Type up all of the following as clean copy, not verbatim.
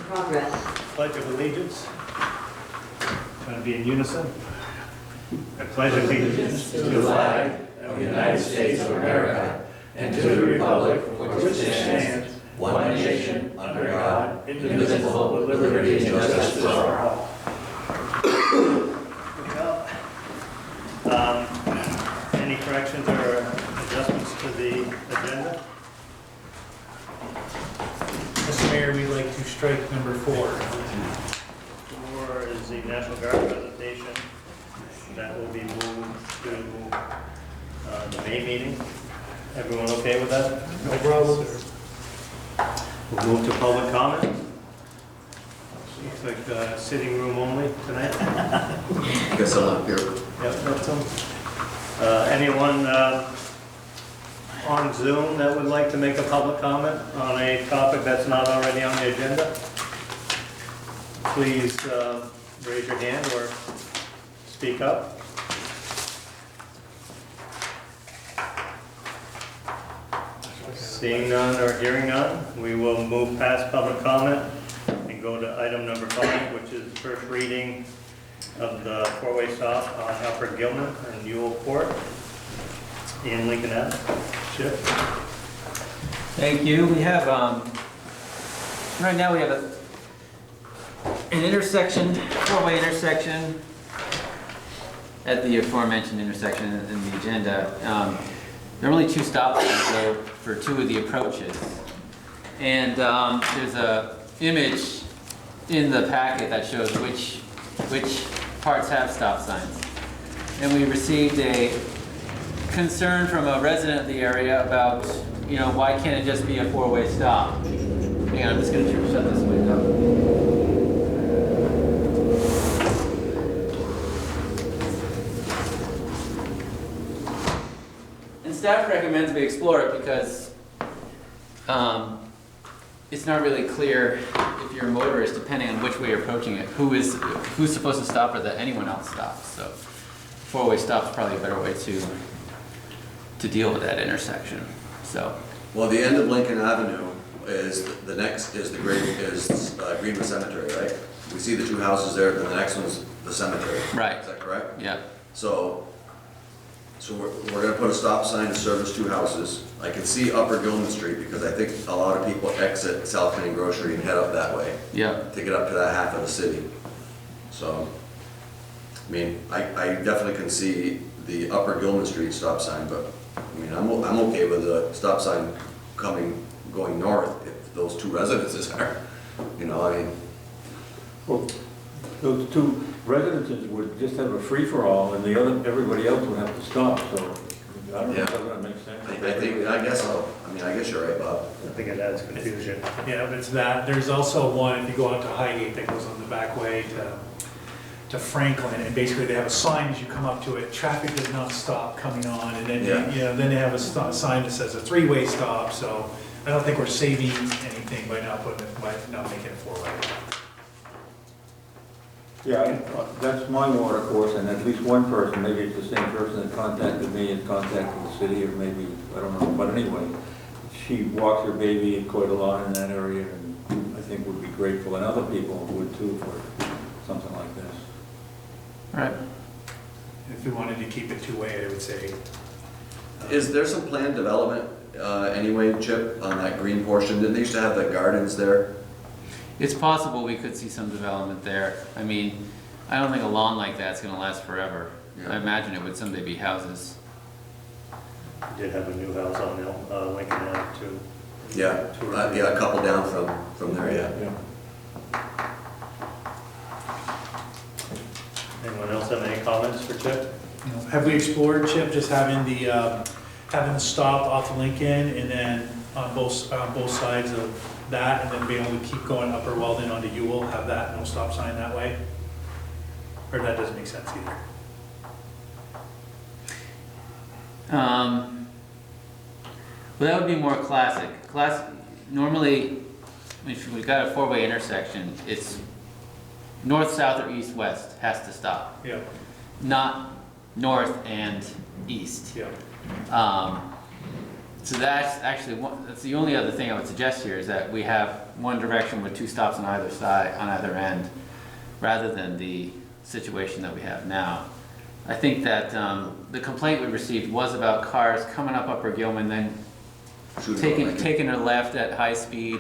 progress. Pledge of allegiance. Going to be in unison. I pledge allegiance to the flag of the United States of America and to the republic for which it stands, one nation, under God, indivisible, with liberty and justice for all. Any corrections or adjustments to the agenda? Mr. Mayor, we'd like to strike number 4. 4 is the National Guard presentation. That will be moved to the May meeting. Everyone okay with that? No problem. We'll move to public comment. Looks like sitting room only tonight. Guess I'm up here. Yep, that's them. Anyone on Zoom that would like to make a public comment on a topic that's not already on the agenda? Please raise your hand or speak up. Seeing none or hearing none, we will move past public comment and go to item number 5, which is first reading of the four-way stop on Alfred Gilman and Ewell Court in Lincoln Ave. Chip? Thank you. We have, right now we have an intersection, four-way intersection at the aforementioned intersection in the agenda. There are only 2 stop signs there for 2 of the approaches. And there's a image in the packet that shows which parts have stop signs. And we received a concern from a resident of the area about, why can't it just be a 4-way stop? Hang on, I'm just gonna shut this window. And staff recommends we explore it because it's not really clear if you're a motorist, depending on which way you're approaching it, who's supposed to stop or that anyone else stops. So 4-way stop is probably a better way to deal with that intersection. So, Well, the end of Lincoln Avenue is the next is Greenwood Cemetery, right? We see the 2 houses there, and the next one's the cemetery. right, Is that correct? yeah. So we're going to put a stop sign to service 2 houses. I can see Upper Gilman Street because I think a lot of people exit South Main Grocery and head up that way Yeah, to get up to that half of the city. So, I mean, I definitely can see the Upper Gilman Street stop sign, but I mean, I'm okay with the stop sign going north if those 2 residences are, I mean. Well, those 2 residences would just have a free-for-all, and everybody else would have to stop, so I don't know if that makes sense. I guess so. I mean, I guess you're right, Bob. I think it adds confusion. Yeah, but it's that. There's also one, if you go out to Highgate, that goes on the back way to Franklin, and basically they have a sign as you come up to it, traffic does not stop coming on, and then, then they have a sign that says a 3-way stop, so I don't think we're saving anything by not making it 4-way. Yeah, that's my water course, and at least one person, maybe it's the same person that contacted me and contacted the city, or maybe, I don't know, but anyway, she walks her baby in quite a lot in that area, and I think would be grateful, and other people would too, for something like this. all right. If we wanted to keep it 2-way, I would say. Is there some planned development anyway, Chip, on that green portion? Didn't they used to have the gardens there? It's possible we could see some development there. I mean, I don't think a lawn like that's gonna last forever. Yeah. I imagine it would someday be houses. We did have a new house on Lincoln Ave too. Yeah, yeah, a couple down from there, yeah. Anyone else have any comments for Chip? Have we explored, Chip, just having the stop off Lincoln and then on both sides of that, and then being able to keep going Upper Weldon onto Ewell, have that no stop sign that way? Or that doesn't make sense either? Well, that would be more classic. Normally, if we've got a 4-way intersection, it's north, south, or east, west has to stop. Yeah, Not north and east. yeah. So that's actually that's the only other thing I would suggest here, is that we have one direction with 2 stops on either side, on either end, rather than the situation that we have now. I think that the complaint we received was about cars coming up Upper Gilman, then taking a left at high speed.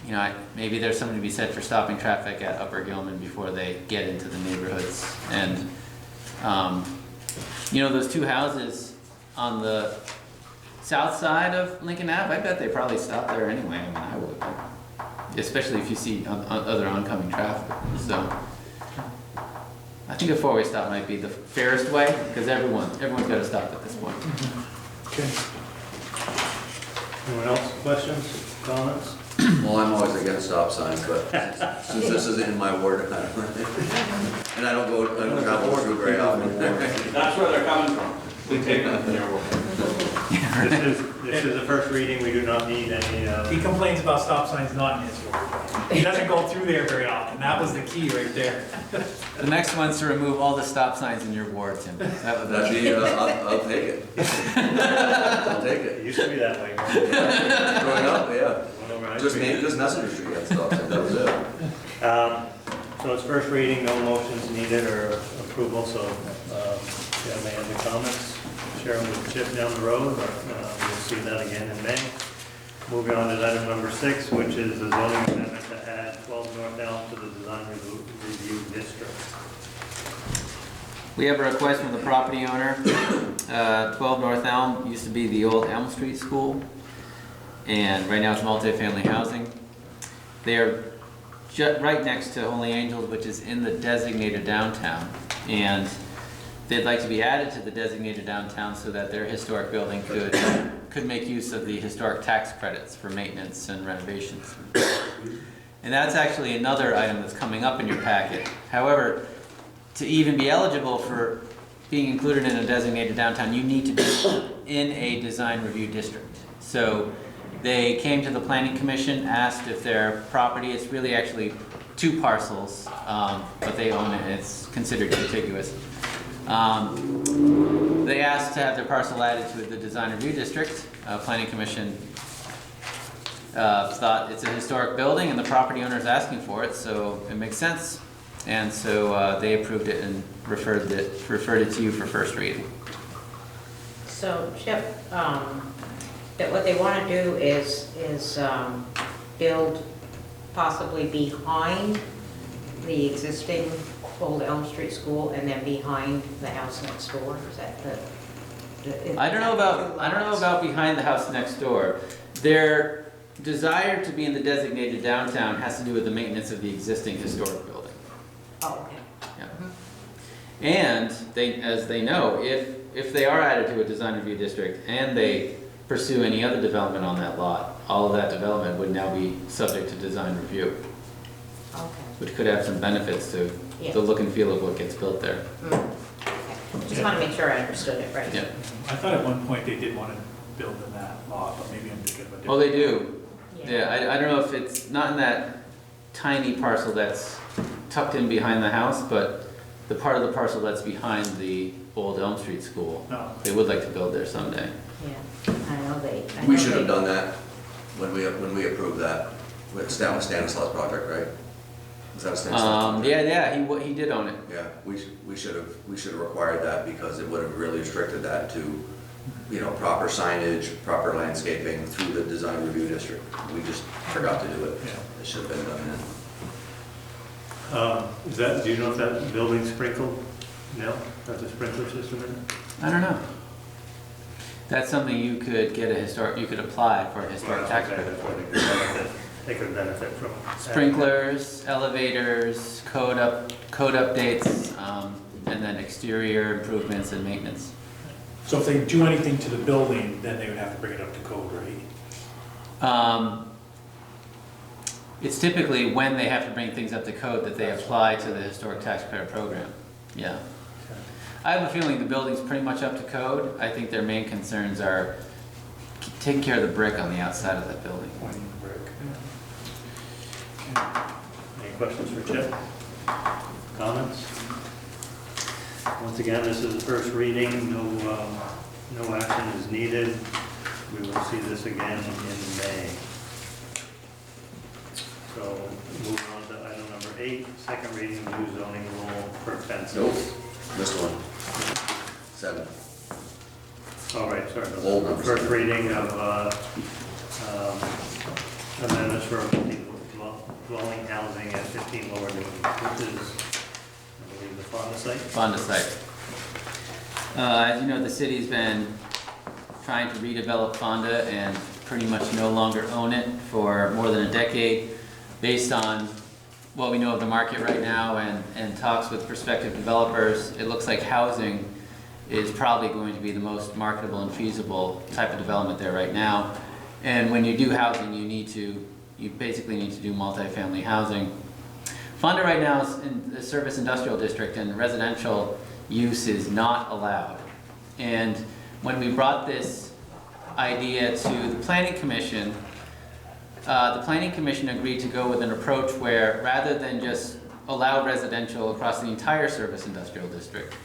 You know, maybe there's something to be said for stopping traffic at Upper Gilman before they get into the neighborhoods. And, you know, those 2 houses on the south side of Lincoln Ave, I bet they probably stop there anyway. I mean, I would, especially if you see other oncoming traffic. So I think a 4-way stop might be the fairest way, because everyone's got to stop at this point. Okay. Anyone else, questions, comments? Well, I'm always against stop signs, but since this is in my ward, and I don't travel through very often. That's where they're coming from. We take them from your work. This is the first reading, we do not need any, He complains about stop signs not in his ward. He doesn't go through there very often. That was the key right there. The next one's to remove all the stop signs in your ward, Tim. That would That'd be, I'll take it. I'll take it it. used to be that way. Growing up, yeah. Went over High Just Street. Messenger Street had stop signs, that was it. So it's first reading, no motions needed or approval, so if you have any other comments, share them with Chip down the road, but we'll see that again in May. Moving on to item number 6, which is the zoning amendment to add 12 North Elm to the design review district. We have a request from the property owner. 12 North Elm used to be the old Elm Street School, and right now it's multifamily housing. They're right next to Holy Angels, which is in the designated downtown, and they'd like to be added to the designated downtown so that their historic building could make use of the historic tax credits for maintenance and renovations. And that's actually another item that's coming up in your packet. However, to even be eligible for being included in a designated downtown, you need to be in a design review district. So they came to the Planning Commission, asked if their property, it's really actually 2 parcels, but they own it and it's considered contiguous. They asked to have their parcel added to the design review district. Planning Commission thought it's a historic building and the property owner is asking for it, so it makes sense. And so they approved it and referred it to you for first reading. So Chip, that what they want to do is build possibly behind the existing old Elm Street School and then behind the house next door. Is that I don't know about behind the house next door. Their desire to be in the designated downtown has to do with the maintenance of the existing historic building. Oh, okay. Yeah. And as they know, if they are added to a design review district and they pursue any other development on that lot, all of that development would now be subject to design review, Okay. which could have some benefits to Yeah. the look and feel of what gets built there. Okay. Just want to make sure I understood it right. Yeah. I thought at one point they did want to build in that lot, but maybe I'm thinking of a different. Oh, they do. Yeah, I don't know if it's not in that tiny parcel that's tucked in behind the house, but the part of the parcel that's behind the old Elm Street School. No. They would like to build there someday. Yeah, I know they. We should have done that when we approved that. It's down with Stanislaus project, right? Was that a Stanislaus project? Yeah, he did own it. Yeah, we should have required that because it would have really restricted that to, you know, proper signage, proper landscaping through the design review district. We just forgot to do it. Yeah. It should have been done then. Do you know if that building's sprinkled? No? Has a sprinkler system in it? I don't know. That's something you could you could apply for a historic tax credit for. They could benefit from. Sprinklers, elevators, code updates, and then exterior improvements and maintenance. So if they do anything to the building, then they would have to bring it up to code, right? It's typically when they have to bring things up to code that they apply to the historic tax credit program. Yeah. I have a feeling the building's pretty much up to code. I think their main concerns are taking care of the brick on the outside of that building. Pointing the brick. Any questions for Chip? Comments? Once again, this is the first reading, no action is needed. we will see this again in May. So moving on to item number 8, second reading of new zoning rule for fences. Nope, missed one. 7. All right, sorry. about that. Old numbers. First reading of amendments for dwelling housing at 15 Lower Newton, which is, I believe, the Fonda site. Fonda site. As you know, the city's been trying to redevelop Fonda and pretty much no longer own it for more than a decade, based on what we know of the market right now and talks with prospective developers. It looks like housing is probably going to be the most marketable and feasible type of development there right now. And when you do housing, you basically need to do multifamily housing. Fonda right now is in the service industrial district, and residential use is not allowed. And when we brought this idea to the Planning Commission agreed to go with an approach where, rather than just allow residential across the entire service industrial district,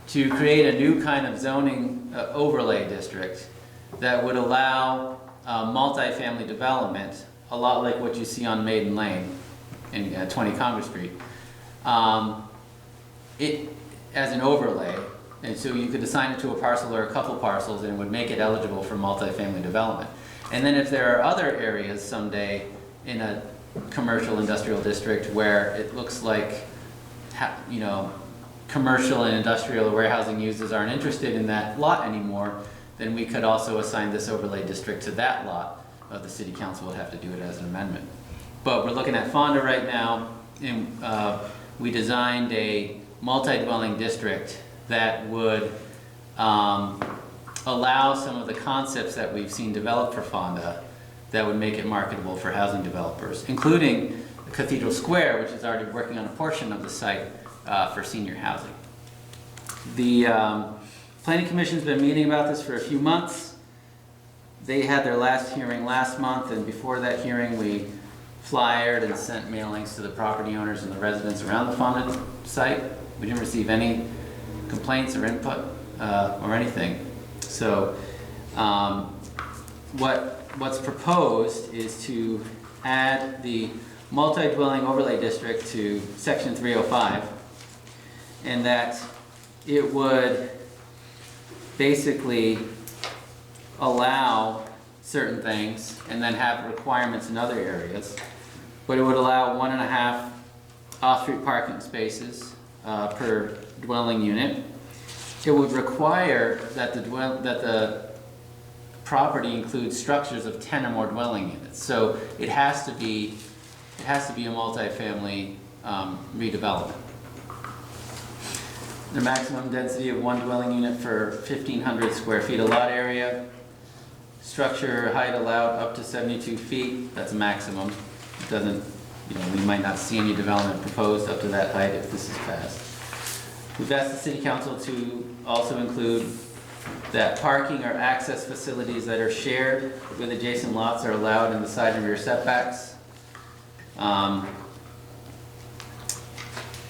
to create a new kind of zoning overlay district that would allow multifamily development, a lot like what you see on Maiden Lane in 20 Congress Street, as an overlay. And so you could assign it to a parcel or a couple parcels and it would make it eligible for multifamily development. And then if there are other areas someday in a commercial industrial district where it looks like, you know, commercial and industrial warehousing users aren't interested in that lot anymore, then we could also assign this overlay district to that lot. The city council would have to do it as an amendment. But we're looking at Fonda right now, and we designed a multi-dwelling district that would allow some of the concepts that we've seen developed for Fonda that would make it marketable for housing developers, including Cathedral Square, which is already working on a portion of the site for senior housing. The Planning Commission's been meeting about this for a few months. They had their last hearing last month, and before that hearing we flyered and sent mailings to the property owners and the residents around the Fonda site. We didn't receive any complaints or input or anything. So what's proposed is to add the multi-dwelling overlay district to section 305, and that it would basically allow certain things and then have requirements in other areas, but it would allow 1.5 off-street parking spaces per dwelling unit. It would require that the property includes structures of 10 or more dwelling units. So it has to be a multifamily redevelopment. The maximum density of 1 dwelling unit for 1,500 square feet of lot area. Structure height allowed up to 72 feet. That's a maximum. It doesn't, you know, we might not see any development proposed up to that height if this is passed. We've asked the City Council to also include that parking or access facilities that are shared with adjacent lots are allowed in the side and rear setbacks. And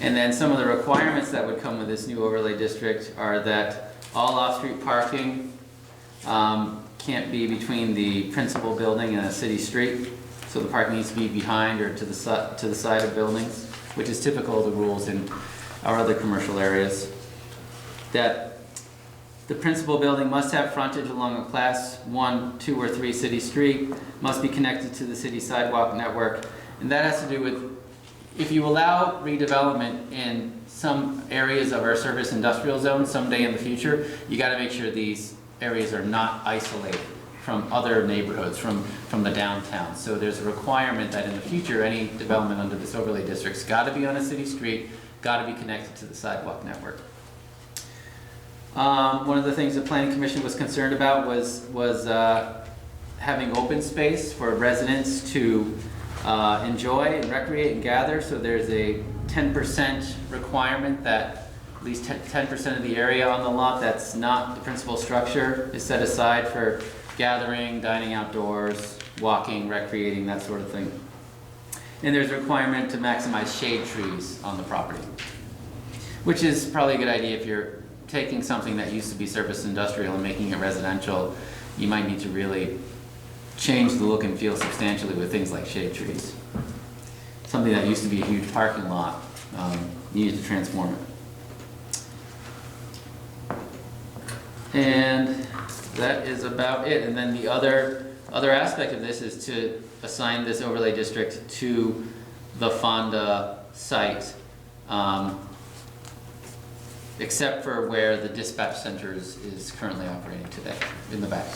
then some of the requirements that would come with this new overlay district are that all off-street parking can't be between the principal building and a city street. So the parking needs to be behind or to the side of buildings, which is typical of the rules in our other commercial areas. That the principal building must have frontage along a class 1, 2, or 3 city street, must be connected to the city sidewalk network. And that has to do with, if you allow redevelopment in some areas of our service industrial zone someday in the future, you got to make sure these areas are not isolated from other neighborhoods, from the downtown. So there's a requirement that in the future, any development under this overlay district's got to be on a city street, got to be connected to the sidewalk network. One of the things the Planning Commission was concerned about was having open space for residents to enjoy and recreate and gather. So there's a 10% requirement that at least 10% of the area on the lot that's not the principal structure is set aside for gathering, dining outdoors, walking, recreating, that sort of thing. And there's a requirement to maximize shade trees on the property, which is probably a good idea if you're taking something that used to be surface industrial and making it residential. you might need to really change the look and feel substantially with things like shade trees. Something that used to be a huge parking lot, needed to transform it. And that is about it. And then the other aspect of this is to assign this overlay district to the Fonda site, except for where the dispatch center is currently operating today, in the back.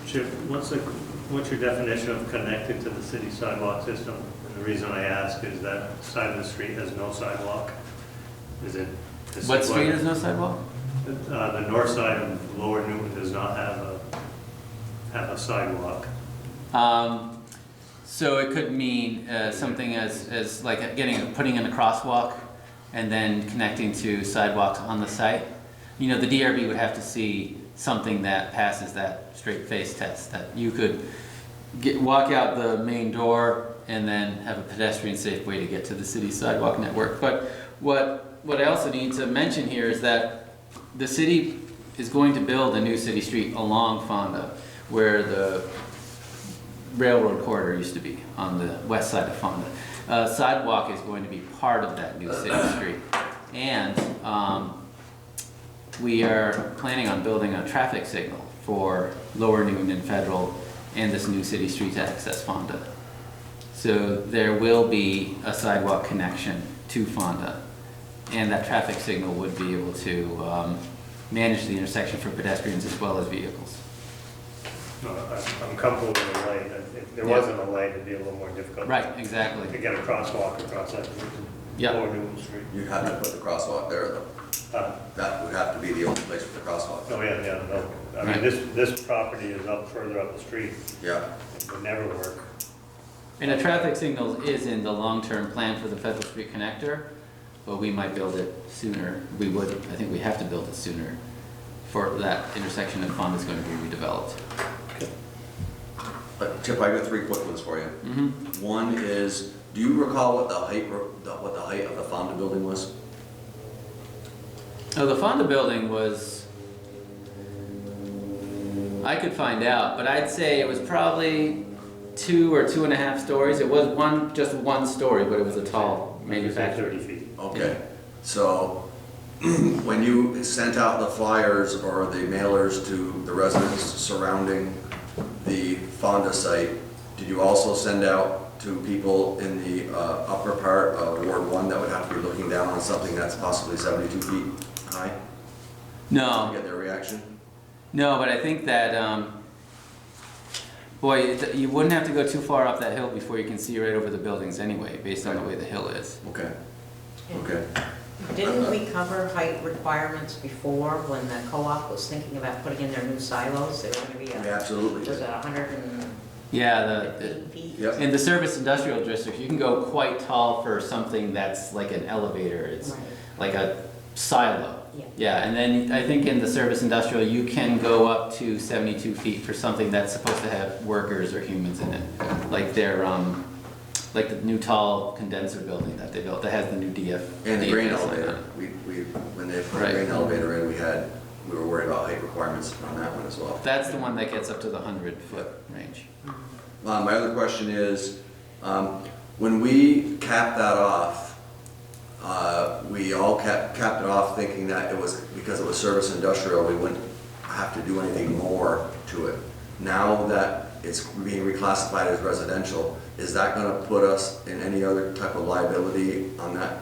Chip, what's your definition of connected to the city sidewalk system? And the reason I ask is that side of the street has no sidewalk. Is it? What street has no sidewalk? The north side of Lower Newton does not have a sidewalk. So it could mean something as like putting in a crosswalk and then connecting to sidewalks on the site. You know, the DRB would have to see something that passes that straight face test, that you could walk out the main door and then have a pedestrian safe way to get to the city sidewalk network. But what I also need to mention here is that the city is going to build a new city street along Fonda, where the railroad corridor used to be on the west side of Fonda. Sidewalk is going to be part of that new city street. And we are planning on building a traffic signal for Lower Newton and Federal and this new city street to access Fonda. So there will be a sidewalk connection to Fonda, and that traffic signal would be able to manage the intersection for pedestrians as well as vehicles. I'm comfortable with a light. If there wasn't a light, it'd be a little more difficult. Right, exactly. To get a crosswalk across that Yep. Lower Newton Street. You have to put the crosswalk there, though. That would have to be the only place for the crosswalk. Oh, yeah, no. I mean, this property is up further up the street. Yeah. It would never work. And a traffic signal is in the long-term plan for the Federal Street connector, but we might build it sooner. I think we have to build it sooner for that intersection that Fonda is going to be redeveloped. Chip, I got 3 quick ones for you. Mm-hmm. One is, do you recall what the height of the Fonda building was? Oh, the Fonda building was, I could find out, but I'd say it was probably 2 or 2.5 stories. It was just one story, but it was a tall manufacturer. 30 feet. Okay, so when you sent out the flyers or the mailers to the residents surrounding the Fonda site, did you also send out to people in the upper part of Ward 1 that would have to be looking down on something that's possibly 72 feet high? No. To get their reaction? No, but I think that, you wouldn't have to go too far up that hill before you can see right over the buildings anyway, based on the way the hill is. Okay, okay. Didn't we cover height requirements before when the co-op was thinking about putting in their new silos? They were going to be, We absolutely was did. it 115 Yeah, feet? Yep. in the service industrial district, you can go quite tall for something that's like an elevator. It's Right. like a silo. Yeah. Yeah, and then I think in the service industrial, you can go up to 72 feet for something that's supposed to have workers or humans in it. Like like the new tall condenser building that they built that has the new DF. And the grain DFS on elevator, it. when they put Right. the grain elevator in, we were worried about height requirements on that one as well. That's the one that gets up to the 100-foot range. My other question is, when we capped that off, we all capped it off thinking that it was, because it was service industrial, we wouldn't have to do anything more to it. Now that it's being reclassified as residential, is that gonna put us in any other type of liability on that?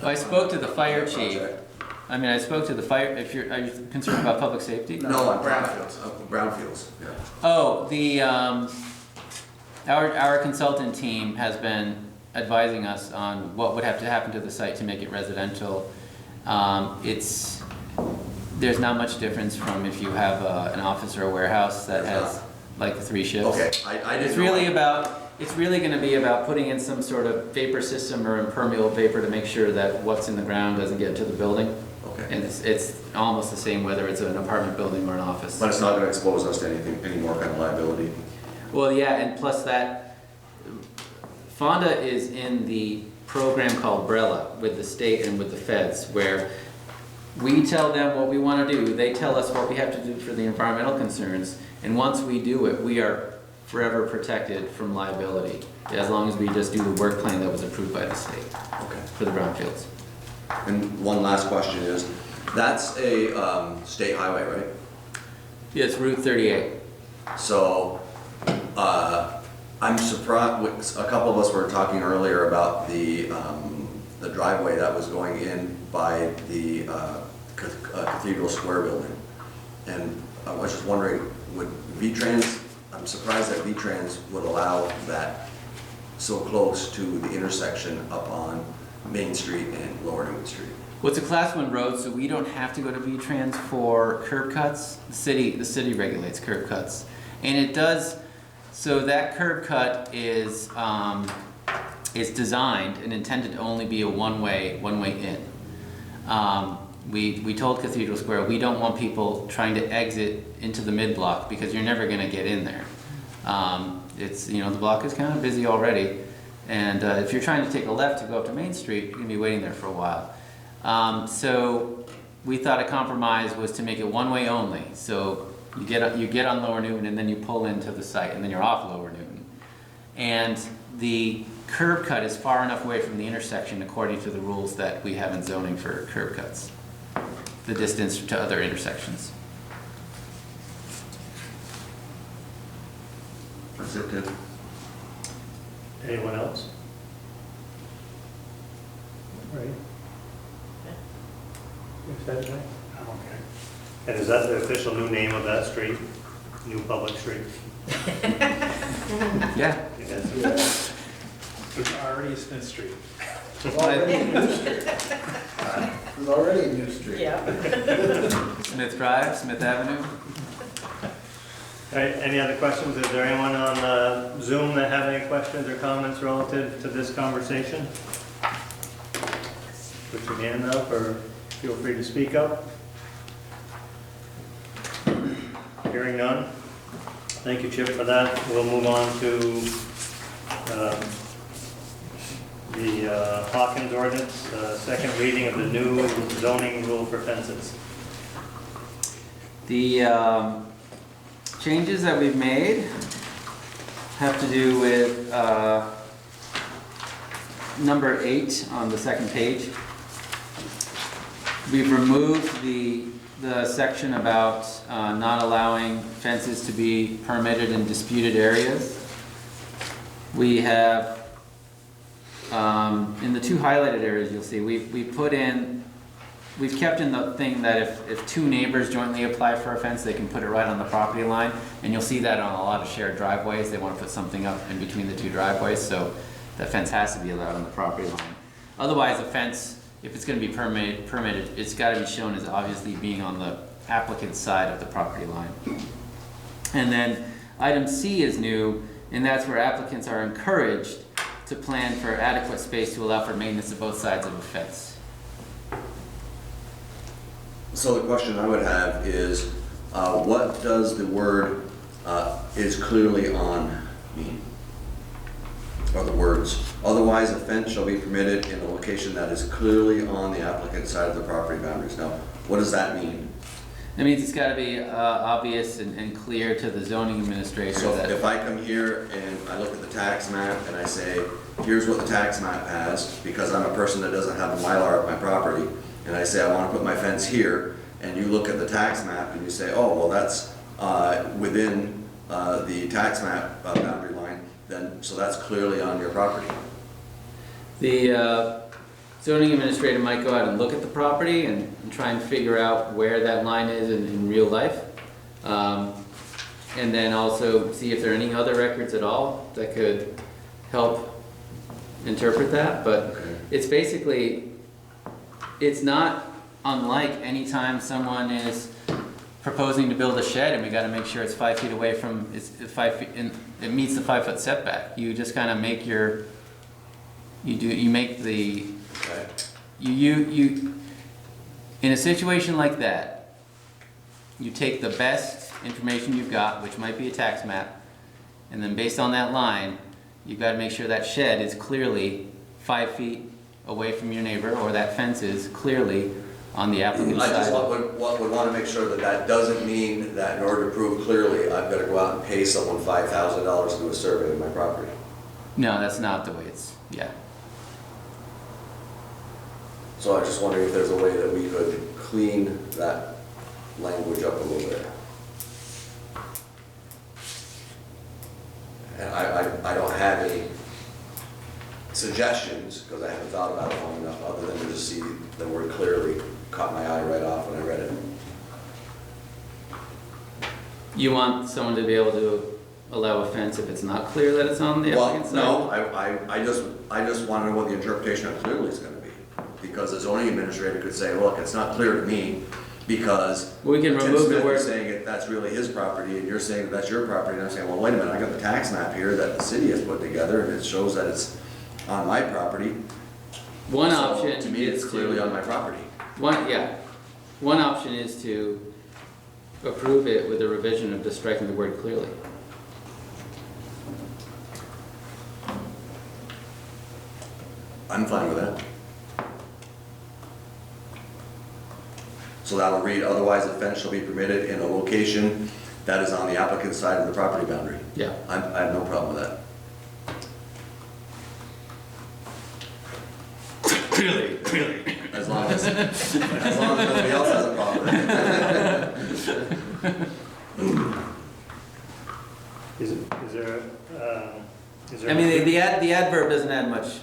Well, I spoke to the fire chief. project? I mean, I spoke to the fire, are you concerned about public safety? No, on brownfields. Brownfields, yeah. Oh, our consultant team has been advising us on what would have to happen to the site to make it residential. There's not much difference from if you have an office or a warehouse that There's has like 3 shifts. Okay, I didn't know. It's really gonna be about putting in some sort of vapor system or impermeable vapor to make sure that what's in the ground doesn't get into the building. Okay. And it's almost the same whether it's an apartment building or an office. But it's not gonna expose us to anything, any more kind of liability? Well, yeah, and plus that, Fonda is in the program called BRELA with the state and with the feds, where We tell them what we want to do, they tell us what we have to do for the environmental concerns, and once we do it, we are forever protected from liability, as long as we just do the work plan that was approved by the state Okay. for the brownfields. And one last question is, that's a state highway, right? Yeah, it's Route 38. So, I'm surprised, a couple of us were talking earlier about the driveway that was going in by the Cathedral Square building. And I was just wondering, would V-Trans, I'm surprised that V-Trans would allow that so close to the intersection up on Main Street and Lower Newton Street. Well, it's a Class 1 road, so we don't have to go to V-Trans for curb cuts. The city regulates curb cuts. And it does, so that curb cut is designed and intended to only be a one-way in. We told Cathedral Square, we don't want people trying to exit into the mid-block because you're never gonna get in there. It's, the block is kind of busy already. And if you're trying to take a left to go up to Main Street, you're gonna be waiting there for a while. So we thought a compromise was to make it one-way only. So you get on Lower Newton and then you pull into the site and then you're off Lower Newton. And the curb cut is far enough away from the intersection according to the rules that we have in zoning for curb cuts. The distance to other intersections. That's it, Tim. Anyone else? Right. You said it, right? Okay. And is that the official new name of that street? New public street? Yeah. Yes. It's already Smith Street. There's already a new street. Yeah. Smith Drive, Smith Avenue. All right, any other questions? Is there anyone on Zoom that have any questions or comments relative to this conversation? Put your hand up or feel free to speak up. Hearing none. Thank you, Chip, for that. We'll move on to the Hawkins ordinance, second reading of the new zoning rule for fences. The changes that we've made have to do with number 8 on the second page. We've removed the section about not allowing fences to be permitted in disputed areas. We have, in the 2 highlighted areas, you'll see, we've kept in the thing that if 2 neighbors jointly apply for a fence, they can put it right on the property line. And you'll see that on a lot of shared driveways. They want to put something up in between the 2 driveways, so that fence has to be allowed on the property line. Otherwise, a fence, if it's going to be permitted, it's got to be shown as obviously being on the applicant's side of the property line. And then item C is new, and that's where applicants are encouraged to plan for adequate space to allow for maintenance of both sides of a fence. So the question I would have is, what does the word is clearly on mean? Or the words, otherwise a fence shall be permitted in a location that is clearly on the applicant's side of the property boundaries. Now, what does that mean? That means it's got to be obvious and clear to the zoning administrator. So that if I come here and I look at the tax map and I say, here's what the tax map has, because I'm a person that doesn't have a Mylar of my property, and I say I want to put my fence here, and you look at the tax map and you say, oh, well, that's within the tax map boundary line, then so that's clearly on your property. the zoning administrator might go out and look at the property and try and figure out where that line is in real life. And then also see if there are any other records at all that could help interpret that. But Okay. it's basically, it's not unlike any time someone is proposing to build a shed and we got to make sure it's 5 feet away from, it's 5 feet, and it meets the 5 foot setback. You just kind of make your, you make the, Okay. you, in a situation like that, you take the best information you've got, which might be a tax map, and then based on that line, you've got to make sure that shed is clearly 5 feet away from your neighbor, or that fence is clearly on the applicant's I just side. would want to make sure that that doesn't mean that in order to prove clearly, I've got to go out and pay someone $5,000 to do a survey of my property. No, that's not the way it's, yeah. So I was just wondering if there's a way that we could clean that language up a little bit. And I don't have any suggestions, because I haven't thought about it long enough, other than to just see the word clearly caught my eye right off when I read it. You want someone to be able to allow a fence if it's not clear that it's on the Well, applicant's side? no, I just want to know what the interpretation of clearly is going to be. Because the zoning administrator could say, look, it's not clear to me, because We can Tim remove the Smith word. is saying that that's really his property, and you're saying that that's your property, and I'm saying, well, wait a minute, I got the tax map here that the city has put together, and it shows that it's on my property. One So, option to me, it's is clearly to, on my property. one option is to approve it with a revision of just striking the word clearly. I'm fine with that. So that'll read, otherwise a fence shall be permitted in a location that is on the applicant's side of the property boundary. Yeah. I have no problem with that. Clearly. As long as nobody else has a problem with it. Is there, I mean, the adverb doesn't add much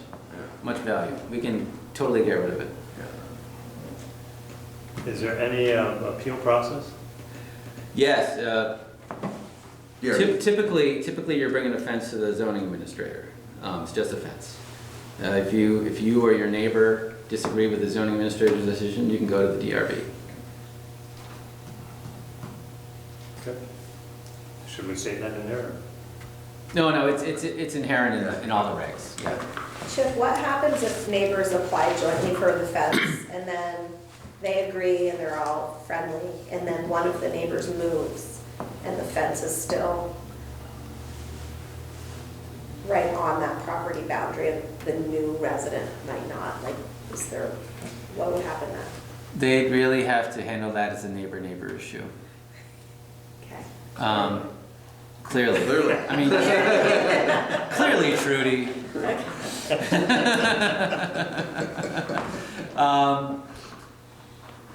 value. We can totally get rid of it. is there any appeal process? Yes, Here, typically you're bringing a fence to the zoning administrator. It's just a fence. If you or your neighbor disagree with the zoning administrator's decision, you can go to the DRB. Okay. Should we say that in there? No, it's inherent in all the regs, yeah. Chip, what happens if neighbors apply jointly for the fence and then they agree and they're all friendly, and then one of the neighbors moves and the fence is still right on that property boundary and the new resident might not? Like, what would happen then? They'd really have to handle that as a neighbor issue. Okay. Clearly. I mean, clearly, Trudy.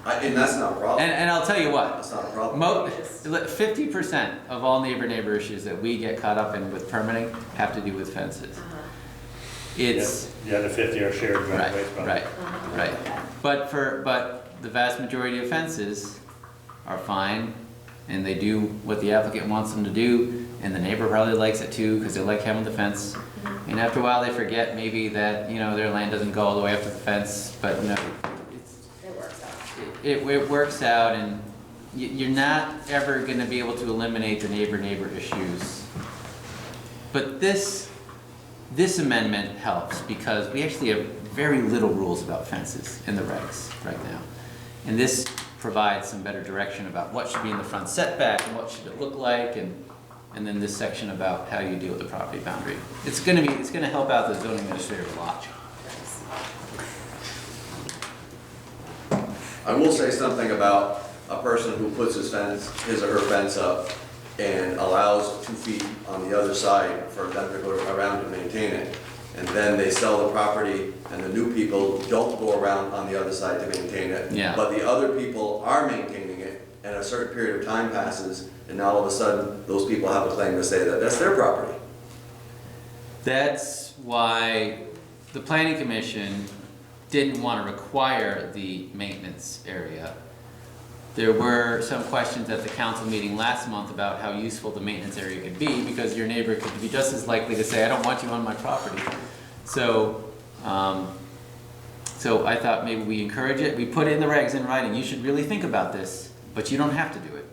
and that's not a problem. And I'll tell you what, That's not a problem. 50% of all neighbor issues that we get caught up in with permitting have to do with fences. It's, The other 50 are shared driveways. right. But the vast majority of fences are fine, and they do what the applicant wants them to do, and the neighbor probably likes it too, because they like having the fence. And after a while, they forget maybe that, their land doesn't go all the way up to the fence, but, It works out. it works out, and you're not ever gonna be able to eliminate the neighbor issues. But this amendment helps, because we actually have very little rules about fences in the regs right now. And this provides some better direction about what should be in the front setback, and what should it look like, and then this section about how you deal with the property boundary. It's gonna help out the zoning administrator a lot. I will say something about a person who puts his or her fence up and allows 2 feet on the other side for them to go around to maintain it. And then they sell the property, and the new people don't go around on the other side to maintain it. Yeah. But the other people are maintaining it, and a certain period of time passes, and now all of a sudden, those people have a claim to say that that's their property. That's why the planning commission didn't want to require the maintenance area. There were some questions at the council meeting last month about how useful the maintenance area could be, because your neighbor could be just as likely to say, I don't want you on my property. So I thought maybe we encourage it. We put it in the regs in writing. You should really think about this, but you don't have to do it.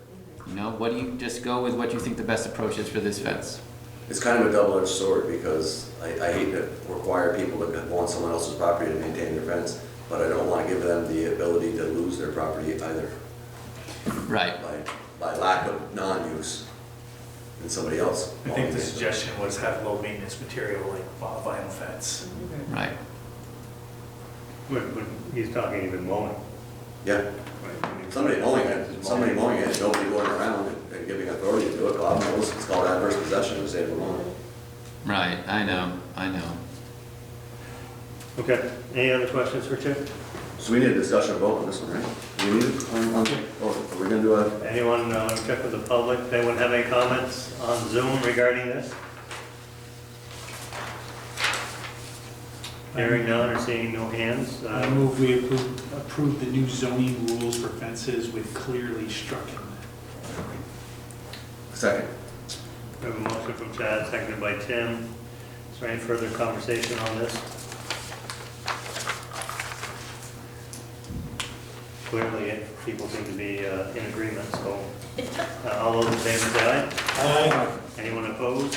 What do you just go with what you think the best approach is for this fence? It's kind of a double-edged sword, because I hate to require people to go on someone else's property to maintain their fence, but I don't want to give them the ability to lose their property either. Right. By lack of non-use in somebody else. I think the suggestion was have low maintenance material like vinyl fence. Right. He's talking even mowing. Yeah, somebody mowing it, nobody going around and giving authority to do it, God knows, it's called adverse possession, to save the lawn. Right, I know. Okay, any other questions for Chip? So we need a discussion vote on this one, right? Do we need it? Are we gonna do a, Anyone check with the public? Anyone have any comments on Zoom regarding this? Hearing none or seeing no hands? I move we approve the new zoning rules for fences with clearly stricken. second? We have a motion from Chad, seconded by Tim. Is there any further conversation on this? Clearly, people seem to be in agreement, so all those in favor say aye. Anyone opposed?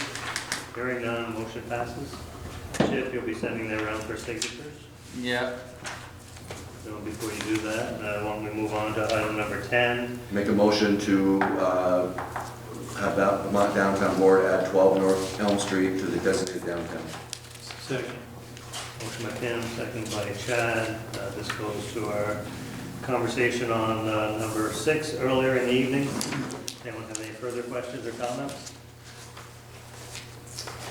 Hearing none, motion passes. Chip, you'll be sending that around for signatures. Yeah. So before you do that, why don't we move on to item number 10? Make a motion to have that Vermont Downtown Board add 12 North Elm Street to the designated downtown. Second. Motion by Tim, second by Chad. This goes to our conversation on number 6 earlier in the evening. Anyone have any further questions or comments?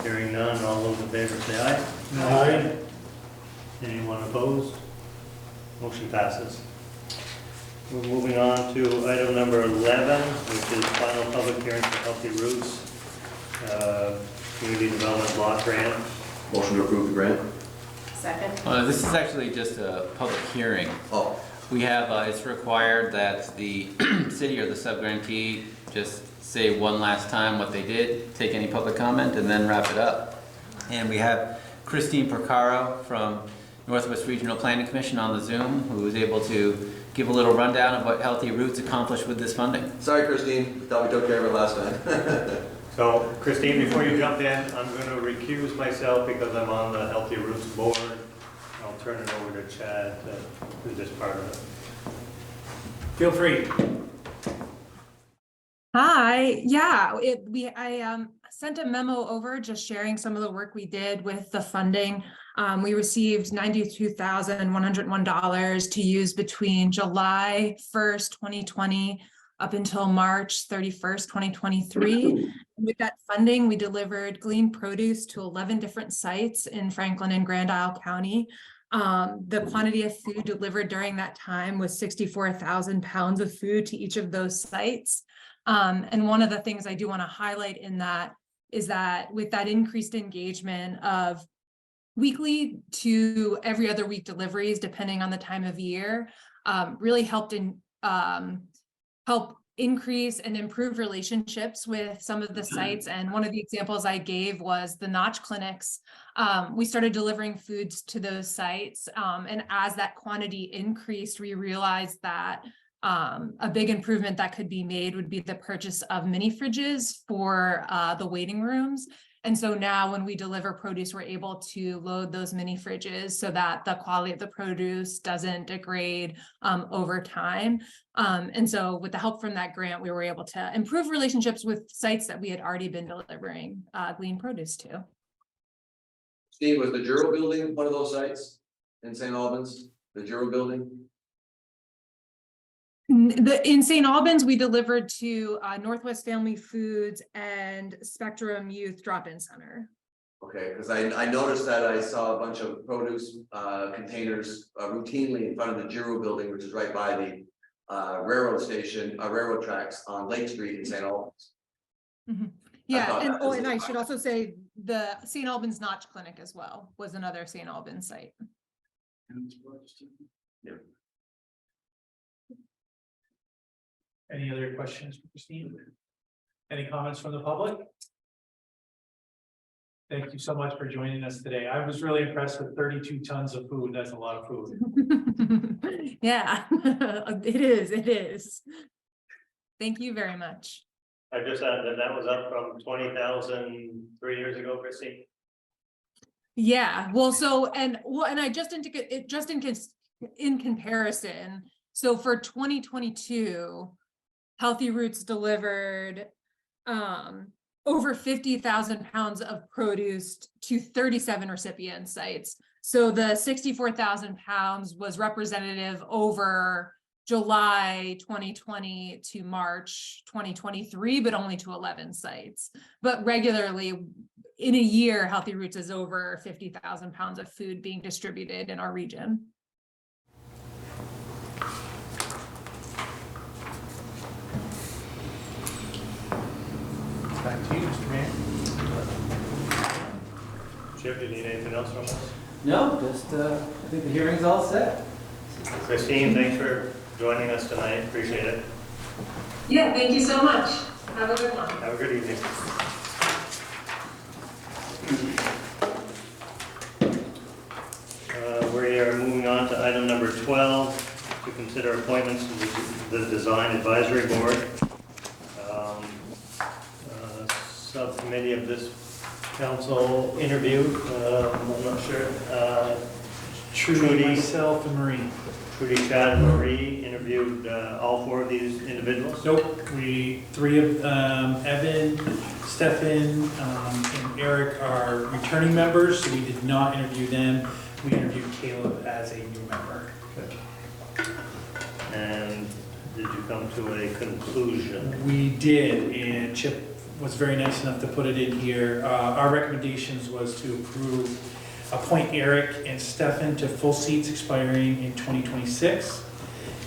Hearing none, all those in favor say aye. Aye. Anyone opposed? Motion passes. We're moving on to item number 11, which is final public hearing for Healthy Roots Community Development Block Grant. Motion to approve the grant? Second. This is actually just a public hearing. Oh, We have, it's required that the city or the sub-grantee just say one last time what they did, take any public comment, and then wrap it up. And we have Christine Porcaro from Northwest Regional Planning Commission on the Zoom, who was able to give a little rundown of what Healthy Roots accomplished with this funding. sorry Christine, thought we took care of it last time. So Christine, before you jump in, I'm going to recuse myself because I'm on the Healthy Roots board. I'll turn it over to Chad to do this part of it. Feel free. Hi, yeah, I sent a memo over just sharing some of the work we did with the funding. We received $92,101 to use between July 1st, 2020 up until March 31st, 2023. With that funding, we delivered green produce to 11 different sites in Franklin and Grand Isle County. The quantity of food delivered during that time was 64,000 pounds of food to each of those sites. And one of the things I do want to highlight in that is that with that increased engagement of weekly to every other week deliveries, depending on the time of year, really help increase and improve relationships with some of the sites. And one of the examples I gave was the notch clinics. We started delivering foods to those sites. And as that quantity increased, we realized that a big improvement that could be made would be the purchase of mini fridges for the waiting rooms. And so now when we deliver produce, we're able to load those mini fridges so that the quality of the produce doesn't degrade over time. And so with the help from that grant, we were able to improve relationships with sites that we had already been delivering green produce to. Steve, was the Juro building one of those sites in St. Albans, the Juro building? In St. Albans, we delivered to Northwest Family Foods and Spectrum Youth Drop-In Center. Okay, because I noticed that I saw a bunch of produce containers routinely in front of the Juro building, which is right by the railroad station, railroad tracks on Lake Street in St. Albans. Mm-hmm. Yeah, and I should also say the St. Albans Notch Clinic as well was another St. Albans site. Yeah. Any other questions for Christine? Any comments from the public? Thank you so much for joining us today. I was really impressed with 32 tons of food. That's a lot of food. Yeah, it is. Thank you very much. I just added that was up from 20,000 3 years ago, Christine. Yeah, well, and I just in comparison. So for 2022, Healthy Roots delivered over 50,000 pounds of produce to 37 recipient sites. So the 64,000 pounds was representative over July 2020 to March 2023, but only to 11 sites. But regularly, in a year, Healthy Roots is over 50,000 pounds of food being distributed in our region. Back to you, Mr. Mayor. Chip, do you need anything else from us? No, just, I think the hearing's all set. Christine, thanks for joining us tonight, appreciate it. Yeah, thank you so much. Have a good one. Have a good evening. We are moving on to item number 12, to consider appointments to the Design Advisory Board. Subcommittee of this council interviewed, I'm not sure, Trudy, myself, and Marie. Trudy, Chad, and Marie interviewed all 4 of these individuals. Nope, three of, Evan, Stefan, and Eric are returning members, so we did not interview them. We interviewed Caleb as a new member. And did you come to a conclusion? We did, and Chip was very nice enough to put it in here. Our recommendations was to appoint Eric and Stefan to full seats expiring in 2026.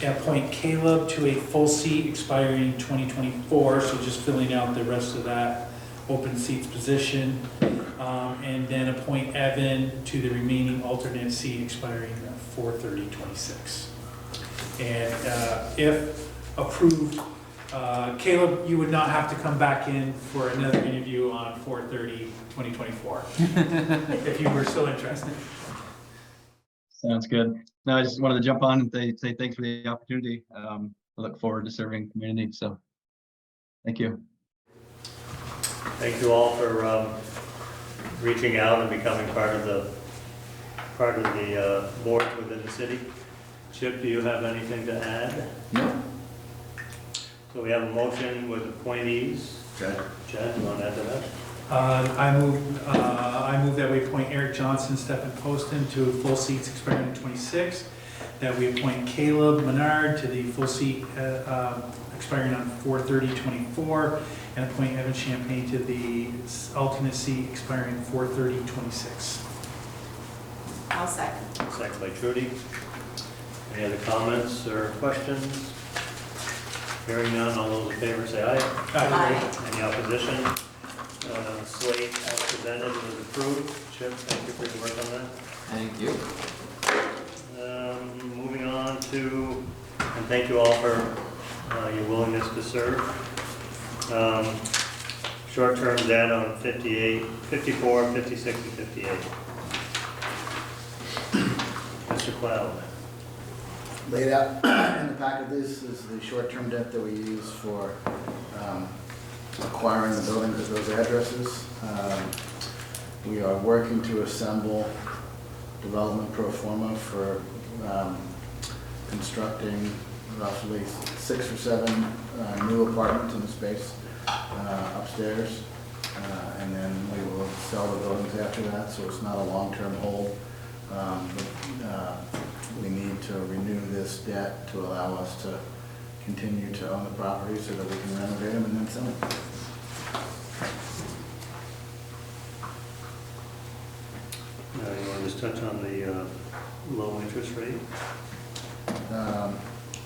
And appoint Caleb to a full seat expiring in 2024, so just filling out the rest of that open seats position. And then appoint Evan to the remaining alternate seat expiring 4/30/26. And if approved, Caleb, you would not have to come back in for another interview on 4/30/2024, if you were still interested. Sounds good. No, I just wanted to jump on and say thanks for the opportunity. I look forward to serving the community, so thank you. Thank you all for reaching out and becoming part of the board within the city. Chip, do you have anything to add? No. So we have a motion with appointees. Okay. Chad, do you want to add to that? I move that we appoint Eric Johnson, Stephen Poston to full seats expiring in 26. That we appoint Caleb Menard to the full seat expiring on 4/30/24, and appoint Evan Champagne to the alternate seat expiring 4/30/26. I'll second. Second by Trudy. Any other comments or questions? Hearing none, all those in favor say aye. Aye. Any opposition? Slate as presented was approved. Chip, thank you for your work on that. Thank you. Moving on to, and thank you all for your willingness to serve. Short-term debt on 58, 54, 56, and 58. Mr. Cloud. Laid out in the packet, this is the short-term debt that we use for acquiring the buildings at those addresses. We are working to assemble development pro forma for constructing roughly 6 or 7 new apartments in the space upstairs. And then we will sell the buildings after that, so it's not a long-term hold. We need to renew this debt to allow us to continue to own the property so that we can renovate them and then sell them. You want to just touch on the low interest rate?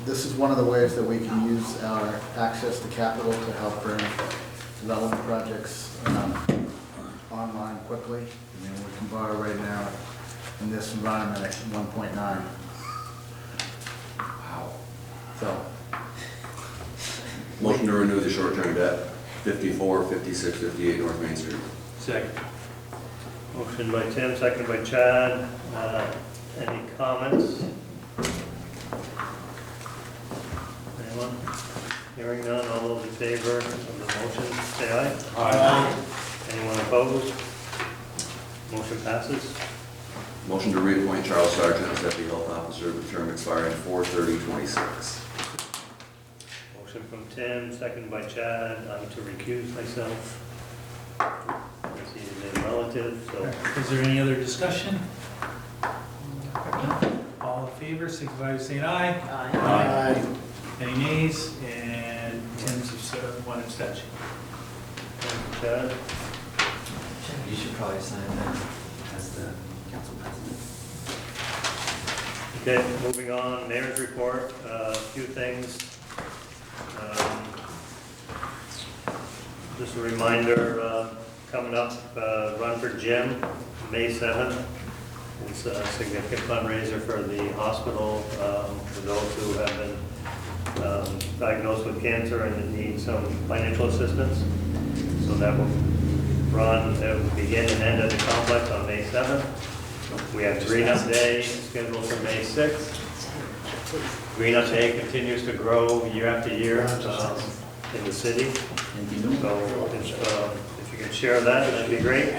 This is one of the ways that we can use our access to capital to help bring development projects online quickly. I mean, we can borrow right now in this environment at 1.9. Wow. So. Motion to renew the short-term debt, 54, 56, 58 North Main Street. Second. Motion by Tim, second by Chad. Any comments? Anyone? Hearing none, all those in favor of the motion, say aye. Aye. Anyone opposed? Motion passes. Motion to reappoint Charles Sargent as Deputy Health Officer with term expiring 4/30/26. Motion from Tim, second by Chad. I'm to recuse myself. As he is a relative, so. Is there any other discussion? All in favor, signify by saying aye. Aye. Any nays? And Tim's one abstention. Chad? You should probably sign that as the council president. Okay, moving on, mayor's report, a few things. Just a reminder, coming up, Run for Jim, May 7th. It's a significant fundraiser for the hospital, for those who have been diagnosed with cancer and need some financial assistance. So that will run, it will begin and end at the complex on May 7th. We have Green Up Day scheduled for May 6th. Green Up Day continues to grow year after year in the city. So if you can share that, that'd be great.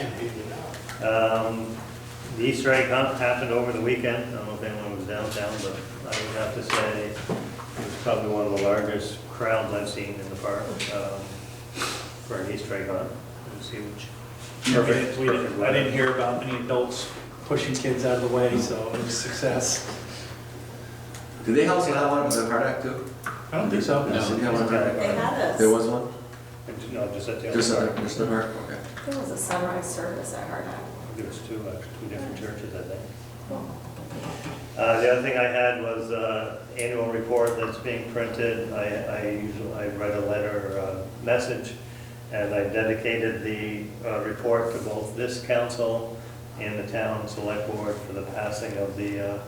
The Easter egg hunt happened over the weekend. I don't know if anyone was downtown, but I would have to say it was probably one of the largest crowds I've seen in the park for an Easter egg hunt. It's huge. I didn't hear about any adults pushing kids out of the way, so it was a success. Do they also have one with the card act too? I don't think so. Does the city have one with the card act? They had There us. was one? No, just at the Just other the, park. just the park? Okay. There was a sunrise service at Hardhack. There was two different churches, I think. The other thing I had was annual report that's being printed. I write a letter message, and I dedicated the report to both this council and the town select board for the passing of the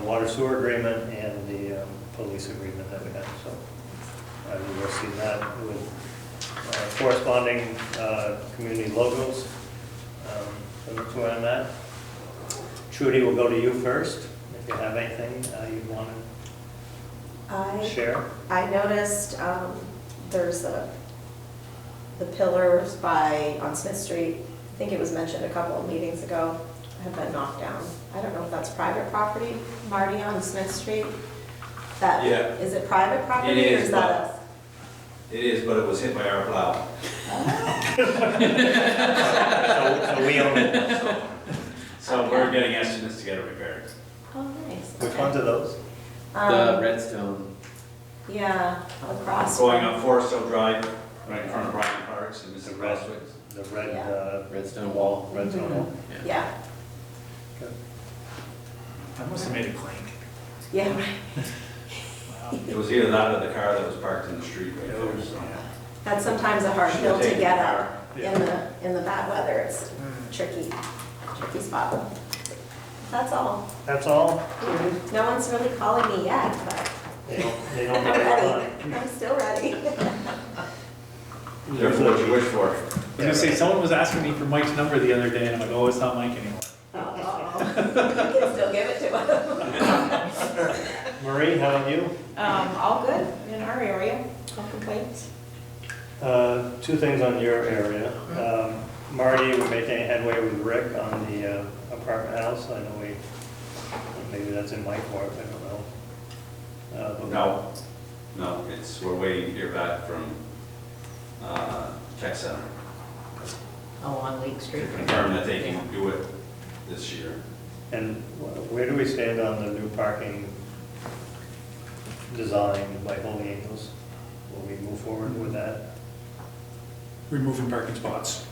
water sewer agreement and the police agreement that we have. So we will see that with corresponding community logos. So that's where I'm at. Trudy, will go to you first, if you have anything you want to share. I noticed there's the pillars on Smith Street, I think it was mentioned a couple of meetings ago, have been knocked down. I don't know if that's private property, Marty, on Smith Street? Yeah. Is it private property It or is, is that It is, but it was hit by our plow. So we own it. So we're getting estimates to get it repaired. Oh, nice. Which Okay. ones are those? The Redstone. Yeah, across. Going from- up Forest Hill Drive, right in front of Brian Parks and The Mr. red, Roswick. the red, Yeah. Redstone wall. red zone. Mhm. Yeah, I must have made a clink. yeah, right. Wow. It was either that or the car that was parked in the street right there, so. That's sometimes a hard Should've hill to taken get the up car. in the bad weather. It's tricky spot. That's all. That's all? No one's really calling me yet, but They don't I'm know what's ready. I'm still ready. Careful what you wish for. I was gonna say, someone was asking me for Mike's number the other day, and I'm like, oh, it's not Mike anymore. Uh-oh. You can still give it to him. Marie, how about you? All good in our area, no complaints. Two things on your area. Marty, we're making headway with Rick on the apartment house. I know maybe that's in my court, I don't know. But No, we're waiting to hear back from Tech Center Oh, on Lake to Street. confirm that they can do it this year. And where do we stand on the new parking design by Holy Angels? Will we move forward with that? Removing parking spots.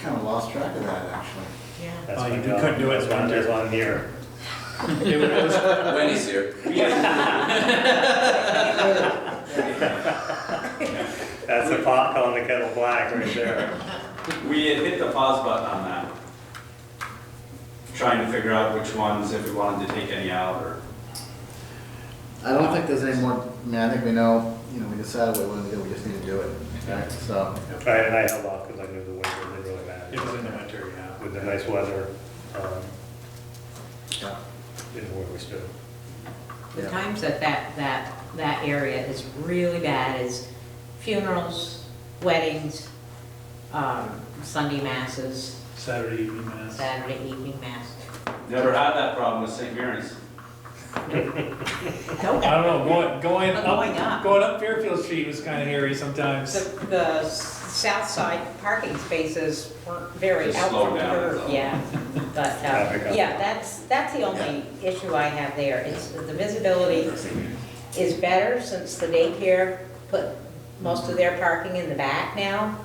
Kind of lost track of that, actually. Yeah. That's Oh, my you job. couldn't do it That's why winter. that's why I'm here. It was, Wendy's here. That's the pot calling the kettle black right there. We had hit the pause button on that. Trying to figure out which ones, if we wanted to take any out or. I don't think there's any more, I mean, I think we know, we decided what we want to do, we just need to do it, right? So, Right, and I held off because I knew the winter was really bad. it was in the winter, yeah. With the nice weather, yeah. didn't know where we stood. The Yeah. times that area is really bad is funerals, weddings, Sunday masses, Saturday evening mass. Saturday evening mass. Never had that problem with St. Mary's. Nope. I don't know, going Going up. up Fairfield Street was kind of hairy sometimes. The south side parking spaces weren't very Just out slow from the down, curve, so. yeah. But, Traffic up. yeah, that's the only issue I have there. It's, the visibility is better since the daycare put most of their parking in the back now.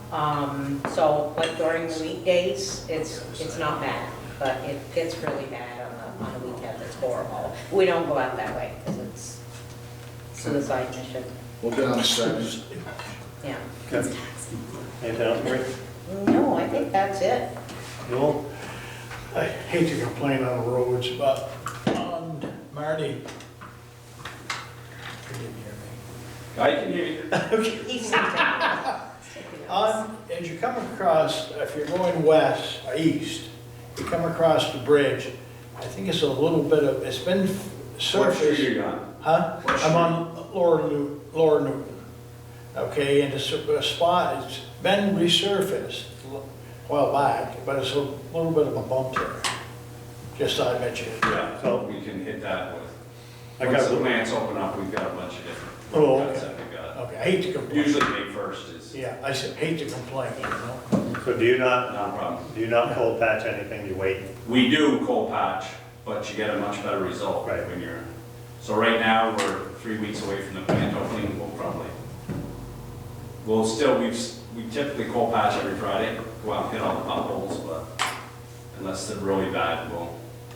So like during the weekdays, it's not bad, but it gets really bad on the weekend, it's horrible. We don't go out that way, because it's suicide mission, We'll get on the second. yeah. Okay. Anything else, Marie? No, I think that's it. Newell? I hate to complain on the roads, but on Marty. You didn't hear me. I can hear you. He's something. As you come across, if you're going west, or east, you come across the bridge, I think it's a little bit of, it's been What street are surfaced. you on? Huh? What I'm on Lower Newton. Okay, and it's a spot, it's been resurfaced a while back, but it's a little bit of a bump there. Just thought I'd mention it. Yeah, So- we can hit that with, I once got- the plants open up, we've got a bunch of different. Oh, cuts okay. that we've got. Okay, I hate to complain. Usually May 1st is Yeah, I said, hate to complain, you know? So do you not not a problem. cold patch anything, you wait? We do cold patch, but you get a much better result Right. when you're, so right now, we're 3 weeks away from the plant opening, we typically cold patch every Friday, go out and hit all the potholes, but unless they're really bad,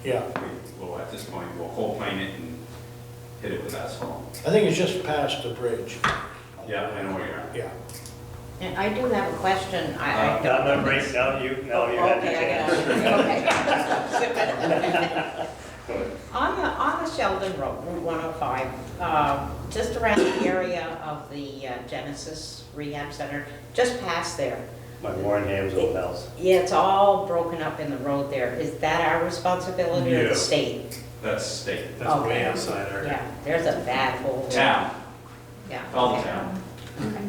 Yeah, we'll at this point, we'll cold plane it and hit it with asphalt. I think it's just past the bridge. Yeah, I know where you're at. Yeah. And I do have a question, I Now, don't. Marie, now you had your Okay, chance. I got it. On the Sheldon Road, Route 105, just around the area of the Genesis Rehab Center, just past there. My Warren Ham's old house. Yeah, it's all broken up in the road there. Is that our responsibility or No. the state? That's state. That's way Okay. outside our. Yeah, there's a bad hole. there. Town, Yeah. all the okay. town.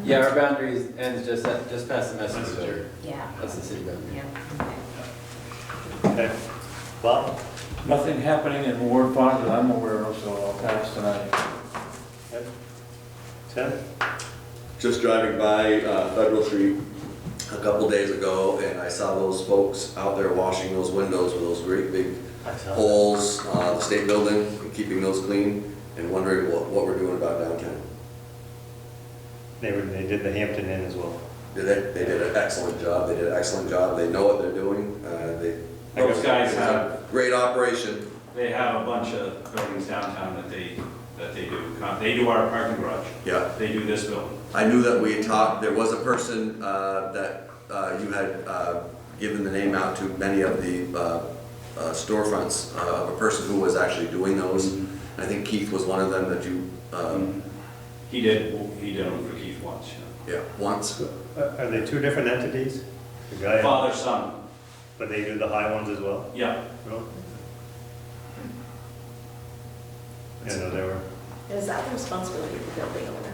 Yeah, our boundaries ends just past the messenger. Yeah, That's the city boundary. yeah, okay. Okay. Bob? Nothing happening in Ward 5 that I'm aware of, so I'll pass tonight. Yep. Tim? Just driving by Federal Street a couple days ago, and I saw those folks out there washing those windows with those great big I saw that. holes, the state building, and keeping those clean, and wondering what we're doing about downtown. They did the Hampton Inn as well. They did an excellent job, they know what they're doing, Those guys it's a have, great operation. they have a bunch of buildings downtown that they do. They do our parking garage. Yeah, They do this building. I knew that we had talked, there was a person that you had given the name out to many of the storefronts of a person who was actually doing those. I think Keith was one of them that you, He did them for Keith once, yeah, once. Are they two different entities? The guy, Father, son, but they do the high ones as well? yeah. No? Yeah, no, they were. Is that the responsibility of the building owner?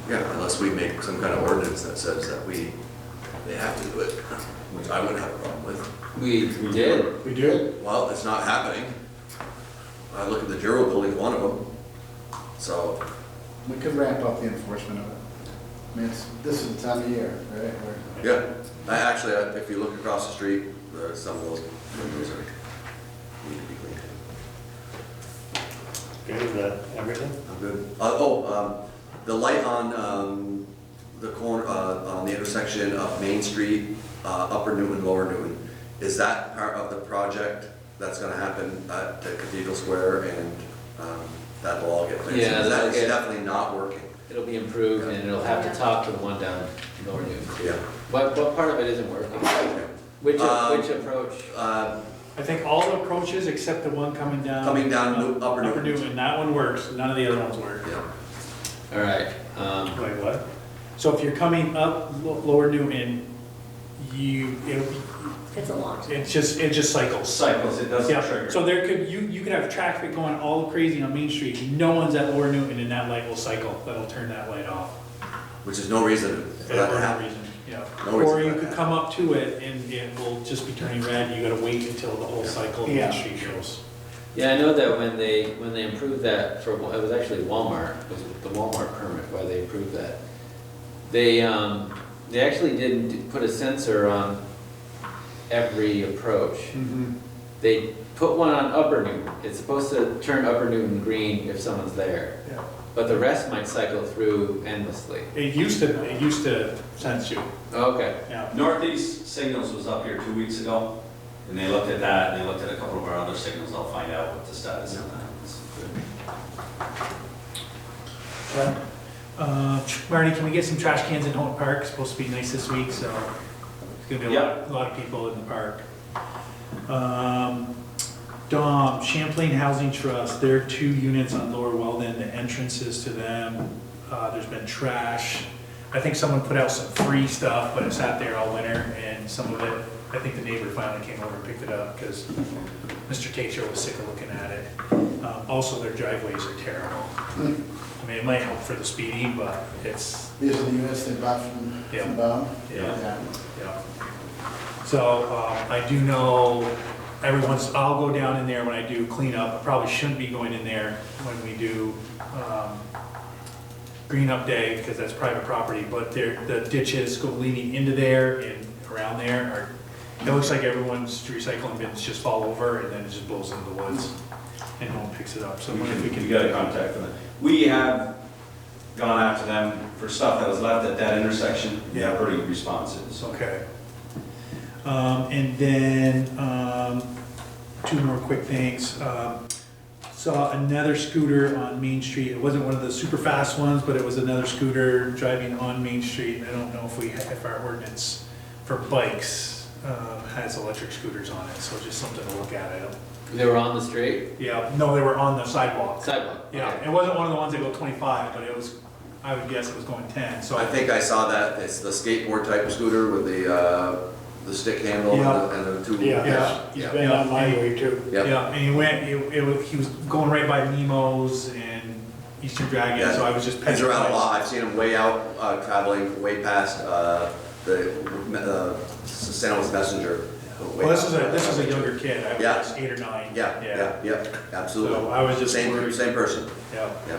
Yeah, unless we make some kind of ordinance that says that they have to do it, which I wouldn't have a problem with. We did. We do? Well, it's not happening. I look at the Juro building, one of them. So, We could ramp up the enforcement of it. I mean, this is the time of year, right? yeah, actually, if you look across the street, some of those windows need to be cleaned. Good, is that everything? I'm good. The light on the corner, on the intersection of Main Street, Upper Newton, Lower Newton, is that part of the project that's gonna happen at the Cathedral Square, and that'll all get fixed? Yeah, That is okay. definitely not working. It'll be improved and it'll have to talk to the one down Lower Newton. Yeah. What part of it isn't working? Which approach? I think all the approaches except the one coming down. Coming down Upper Upper Newton. Newton, that one works, none of the other ones work. Yeah. All right. Wait, what? So if you're coming up Lower Newton, It's a long. it just cycles. Cycles, it doesn't Yeah, trigger. so there could, you could have traffic going all crazy on Main Street, no one's at Lower Newton and that light will cycle, that'll turn that light off. Which is no reason for that For to no happen. reason, yeah. No reason Or for you that could to come up to it and it will just be turning red, you gotta wait until the whole cycle of Yeah. Main Street goes. Yeah, I know that when they improved that for, it was actually Walmart, it was the Walmart permit, why they improved that. They They actually didn't put a sensor on every approach. They put one on Upper Newton. It's supposed to turn Upper Newton green if someone's there. Yeah. But the rest might cycle through endlessly. It used to sense you, Okay. yeah. Northeast Signals was up here 2 weeks ago, and they looked at that, and they looked at a couple of our other signals. I'll find out what the status of that is. Marty, can we get some trash cans in Houghton Park? It's supposed to be nice this week, so it's gonna be a lot of people in the park. Dom, Champlain Housing Trust, there are 2 units on Lower Weldon, the entrances to them, there's been trash. I think someone put out some free stuff, but it sat there all winter, and some of it, I think the neighbor finally came over and picked it up, because Mr. Tatro was sick of looking at it. Also, their driveways are terrible. I mean, it might help for the speeding, but it's, These are the units they bought from Baum? yeah. So, I do know I'll go down in there when I do cleanup. I probably shouldn't be going in there when we do, green up day, because that's private property, but the ditches go leading into there and around there it looks like everyone's recycling bins just fall over and then it just blows into the woods and no one picks it up. So I wonder if we can. You gotta contact them. We have gone after them for stuff that was left at that intersection. Yeah. They're pretty responsive, so. Okay. And then, 2 more quick things. Saw another scooter on Main Street. It wasn't one of the super fast ones, but it was another scooter driving on Main Street. I don't know if our ordinance for bikes has electric scooters on it, so just something to look at. They were on the street? Yeah, no, they were on the sidewalk. Sidewalk? Yeah, Okay. it wasn't one of the ones that go 25, but it was, I would guess it was going 10, so. I think I saw that, it's the skateboard type of scooter with the stick handle Yeah. and the 2. Yeah, he's been on my way too. Yep. Yeah, and he was going right by Nemo's and Eastern Dragon, Yeah. so I was just. He's around a lot, I've seen him way out, traveling way past, the St. Louis Messenger. Well, this is a younger kid, I Yeah. was 8 or 9. Yeah, absolutely. So I was just Same worried. person. Yeah. Yeah.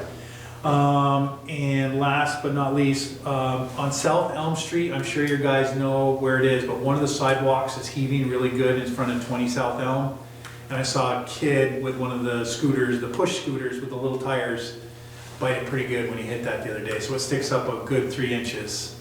And last but not least, on South Elm Street, I'm sure you guys know where it is, but one of the sidewalks is heaving really good in front of 20 South Elm. And I saw a kid with one of the scooters, the push scooters with the little tires, bite it pretty good when he hit that the other day. So it sticks up a good 3 inches.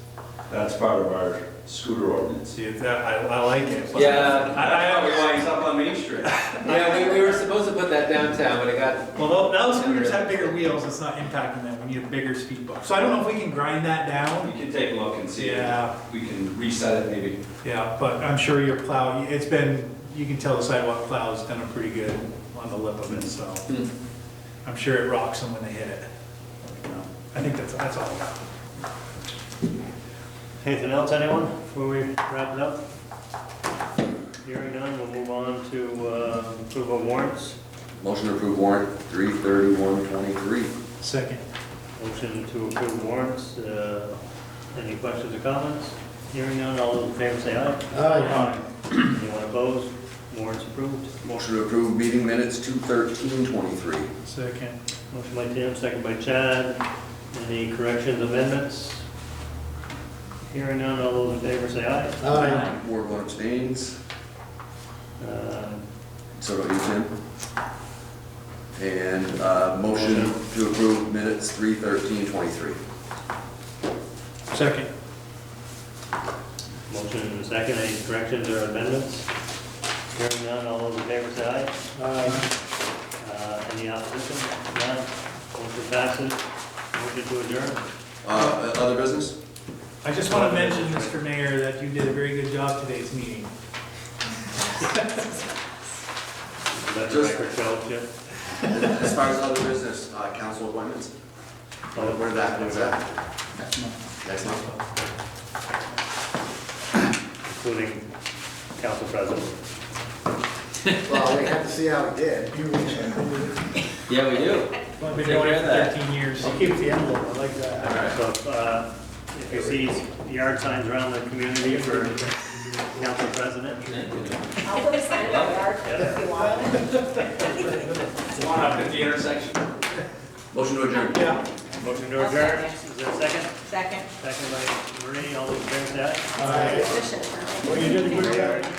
That's part of our scooter ordinance. See, I like it. but- Yeah. That's probably why he's up on Main Street. Yeah, we were supposed to put that downtown, but it got. Well, those scooters have bigger wheels, it's not impacting them, we need a bigger speed bump. So I don't know if we can grind that down. We can take a look and see Yeah. if we can reset it maybe. Yeah, but I'm sure your plow, you can tell the sidewalk plow has done a pretty good on the lip of it, so. I'm sure it rocks them when they hit it. I think that's all I got. Anything else, anyone, before we wrap it up? Hearing none, we'll move on to approval of warrants. Motion to approve warrant 33123. Second. Motion to approve warrants. Any questions or comments? Hearing none, all those in favor say aye. Aye. Anyone opposed? Warrants approved. Motion to approve meeting minutes 2/13/23. Second. Motion by Tim, second by Chad. Any corrections, amendments? Hearing none, all those in favor say aye. Aye. Ward 1 abstains. Um, So do you, Tim. And motion to approve minutes 3/13/23. Second. Motion and a second, any corrections or amendments? Hearing none, all those in favor say aye. Any opposition? None. Motion passes. Motion to adjourn. Other business? I just want to mention, Mr. Mayor, that you did a very good job today's meeting. Let the Just- record show, Chip. As far as other business, council appointments? Where's that? Next month. Next month? Including council president. Well, we have to see how we did. Yeah, we do. I've been doing it for 13 years. I'll keep the envelope, I like that. So if you see yard signs around the community for council president, I'll put a sign in my yard if you want. Come on up at the intersection. Motion to adjourn. Yeah. motion to I'll adjourn. second. Is there a second? Second. Second by Marie, all those in favor say aye. All right. Efficient now. Well, you did a good job.